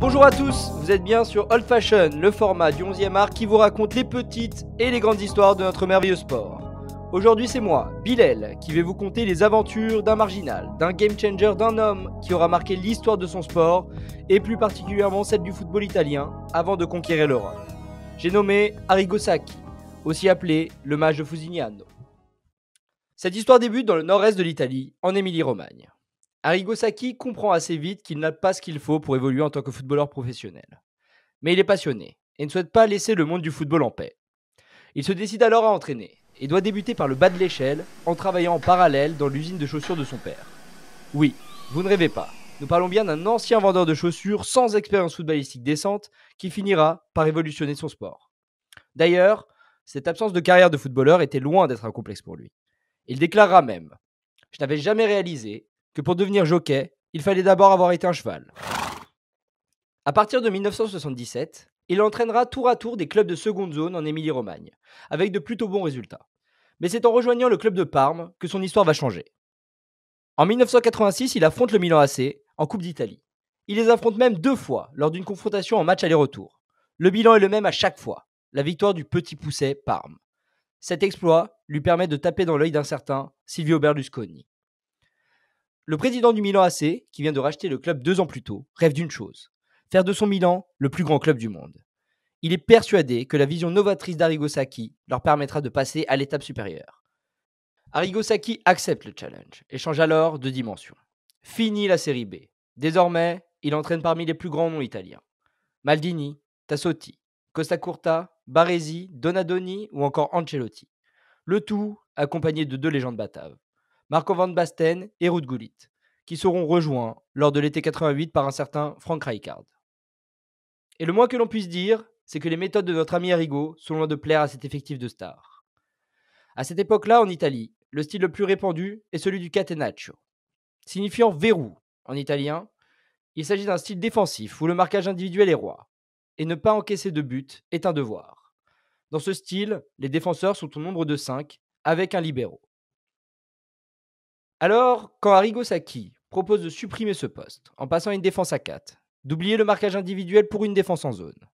Bonjour à tous, vous êtes bien sur Old Fashion, le format du 11e art qui vous raconte les petites et les grandes histoires de notre merveilleux sport. Aujourd'hui c'est moi, Bilal, qui vais vous conter les aventures d'un marginal, d'un game changer, d'un homme qui aura marqué l'histoire de son sport et plus particulièrement celle du football italien avant de conquérir l'Europe. J'ai nommé Arrigo Sacchi, aussi appelé le mage de Fusignano. Cette histoire débute dans le nord-est de l'Italie, en Émilie-Romagne. Arrigo Sacchi comprend assez vite qu'il n'a pas ce qu'il faut pour évoluer en tant que footballeur professionnel. Mais il est passionné et ne souhaite pas laisser le monde du football en paix. Il se décide alors à entraîner et doit débuter par le bas de l'échelle en travaillant en parallèle dans l'usine de chaussures de son père. Oui, vous ne rêvez pas, nous parlons bien d'un ancien vendeur de chaussures sans expérience footballistique décente qui finira par révolutionner son sport. D'ailleurs, cette absence de carrière de footballeur était loin d'être un complexe pour lui. Il déclarera même « Je n'avais jamais réalisé que pour devenir jockey, il fallait d'abord avoir été un cheval. » À partir de 1977, il entraînera tour à tour des clubs de seconde zone en Émilie-Romagne, avec de plutôt bons résultats. Mais c'est en rejoignant le club de Parme que son histoire va changer. En 1986, il affronte le Milan AC en Coupe d'Italie. Il les affronte même 2 fois lors d'une confrontation en match aller-retour. Le bilan est le même à chaque fois, la victoire du petit pousset Parme. Cet exploit lui permet de taper dans l'œil d'un certain Silvio Berlusconi. Le président du Milan AC, qui vient de racheter le club 2 ans plus tôt, rêve d'une chose, faire de son Milan le plus grand club du monde. Il est persuadé que la vision novatrice d'Arrigo Sacchi leur permettra de passer à l'étape supérieure. Arrigo Sacchi accepte le challenge et change alors de dimension. Fini la série B. Désormais, il entraîne parmi les plus grands noms italiens. Maldini, Tassotti, Costa Curta, Baresi, Donadoni ou encore Ancelotti. Le tout accompagné de 2 légendes bataves, Marco van Basten et Ruud Gullit, qui seront rejoints lors de l'été 88 par un certain Frank Rijkaard. Et le moins que l'on puisse dire, c'est que les méthodes de notre ami Arrigo sont loin de plaire à cet effectif de stars. À cette époque-là, en Italie, le style le plus répandu est celui du catenaccio. Signifiant verrou en italien, il s'agit d'un style défensif où le marquage individuel est roi. Et ne pas encaisser de but est un devoir. Dans ce style, les défenseurs sont au nombre de 5, avec un libero. Alors, quand Arrigo Sacchi propose de supprimer ce poste, en passant à une défense à 4, d'oublier le marquage individuel pour une défense en zone,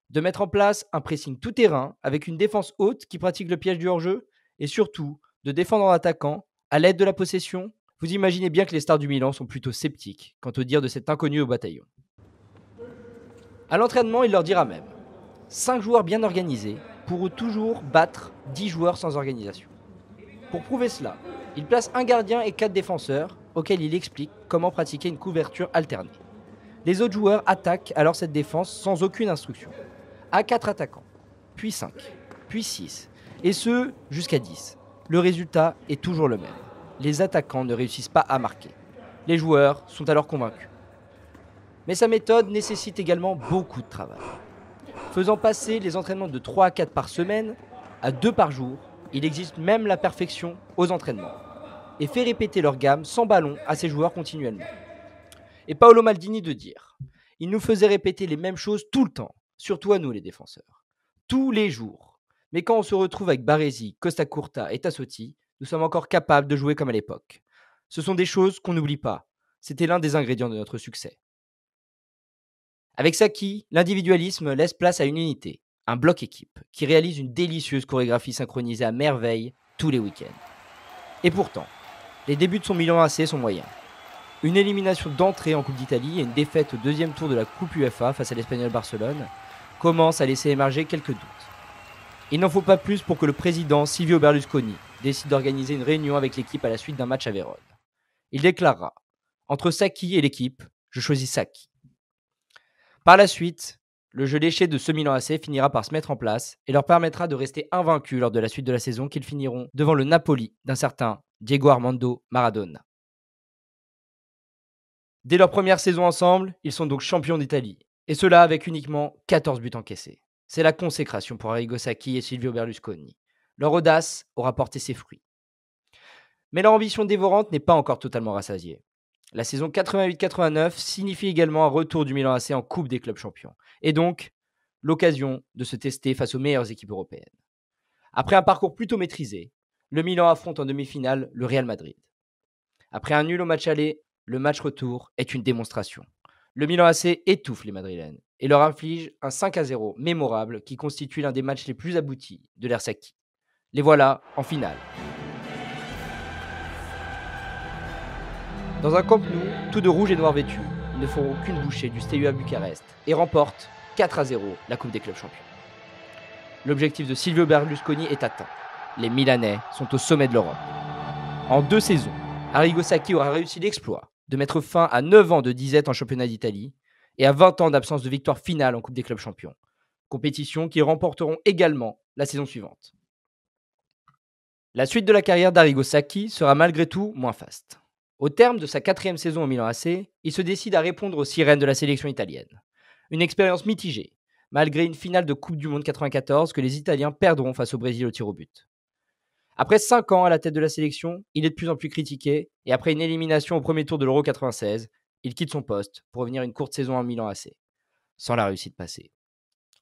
de mettre en place un pressing tout-terrain avec une défense haute qui pratique le piège du hors-jeu, et surtout de défendre en attaquant à l'aide de la possession, vous imaginez bien que les stars du Milan sont plutôt sceptiques quant au dire de cet inconnu au bataillon. À l'entraînement, il leur dira même 5 joueurs bien organisés pourront toujours battre 10 joueurs sans organisation. Pour prouver cela, il place un gardien et 4 défenseurs auxquels il explique comment pratiquer une couverture alternée. Les autres joueurs attaquent alors cette défense sans aucune instruction. À 4 attaquants, puis 5, puis 6, et ce jusqu'à 10. Le résultat est toujours le même. Les attaquants ne réussissent pas à marquer. Les joueurs sont alors convaincus. Mais sa méthode nécessite également beaucoup de travail. Faisant passer les entraînements de 3 à 4 par semaine à 2 par jour, il existe même la perfection aux entraînements et fait répéter leur gamme sans ballon à ses joueurs continuellement. Et Paolo Maldini de dire « Il nous faisait répéter les mêmes choses tout le temps, surtout à nous les défenseurs. Tous les jours. Mais quand on se retrouve avec Baresi, Costa Curta et Tassotti, nous sommes encore capables de jouer comme à l'époque. Ce sont des choses qu'on n'oublie pas. C'était l'un des ingrédients de notre succès. » Avec Sacchi, l'individualisme laisse place à une unité, un bloc équipe, qui réalise une délicieuse chorégraphie synchronisée à merveille tous les week-ends. Et pourtant, les débuts de son Milan AC sont moyens. Une élimination d'entrée en Coupe d'Italie et une défaite au 2e tour de la Coupe UEFA face à l'Espagnol Barcelone commencent à laisser émerger quelques doutes. Il n'en faut pas plus pour que le président Silvio Berlusconi décide d'organiser une réunion avec l'équipe à la suite d'un match à Vérone. Il déclarera « Entre Sacchi et l'équipe, je choisis Sacchi ». Par la suite, le jeu léché de ce Milan AC finira par se mettre en place et leur permettra de rester invaincus lors de la suite de la saison qu'ils finiront devant le Napoli d'un certain Diego Armando Maradona. Dès leur première saison ensemble, ils sont donc champions d'Italie, et cela avec uniquement 14 buts encaissés. C'est la consécration pour Arrigo Sacchi et Silvio Berlusconi. Leur audace aura porté ses fruits. Mais leur ambition dévorante n'est pas encore totalement rassasiée. La saison 88-89 signifie également un retour du Milan AC en Coupe des clubs champions, et donc l'occasion de se tester face aux meilleures équipes européennes. Après un parcours plutôt maîtrisé, le Milan affronte en demi-finale le Real Madrid. Après un nul au match aller, le match retour est une démonstration. Le Milan AC étouffe les Madrilènes et leur inflige un 5-0 mémorable qui constitue l'un des matchs les plus aboutis de l'ère Sacchi. Les voilà en finale. Dans un Camp Nou, tout de rouge et noir vêtus, ils ne feront aucune bouchée du Steaua Bucarest et remportent 4-0 la Coupe des clubs champions. L'objectif de Silvio Berlusconi est atteint. Les Milanais sont au sommet de l'Europe. En 2 saisons, Arrigo Sacchi aura réussi l'exploit de mettre fin à 9 ans de disette en championnat d'Italie et à 20 ans d'absence de victoire finale en Coupe des clubs champions. Compétition qu'ils remporteront également la saison suivante. La suite de la carrière d'Arrigo Sacchi sera malgré tout moins faste. Au terme de sa 4e saison au Milan AC, il se décide à répondre aux sirènes de la sélection italienne. Une expérience mitigée, malgré une finale de Coupe du Monde 94 que les Italiens perdront face au Brésil au tir au but. Après 5 ans à la tête de la sélection, il est de plus en plus critiqué et après une élimination au premier tour de l'Euro 96, il quitte son poste pour revenir une courte saison en Milan AC, sans la réussite passée.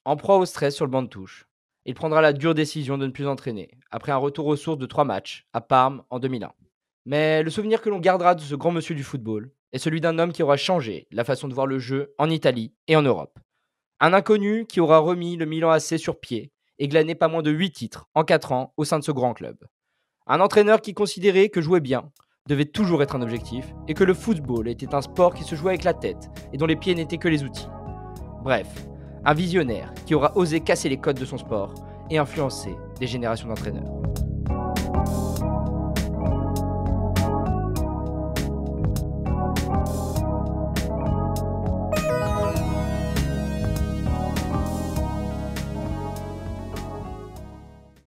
En proie au stress sur le banc de touche, il prendra la dure décision de ne plus entraîner, après un retour aux sources de 3 matchs à Parme en 2001. Mais le souvenir que l'on gardera de ce grand monsieur du football est celui d'un homme qui aura changé la façon de voir le jeu en Italie et en Europe. Un inconnu qui aura remis le Milan AC sur pied et glané pas moins de 8 titres en 4 ans au sein de ce grand club. Un entraîneur qui considérait que jouer bien devait toujours être un objectif et que le football était un sport qui se jouait avec la tête et dont les pieds n'étaient que les outils. Bref, un visionnaire qui aura osé casser les codes de son sport et influencer des générations d'entraîneurs.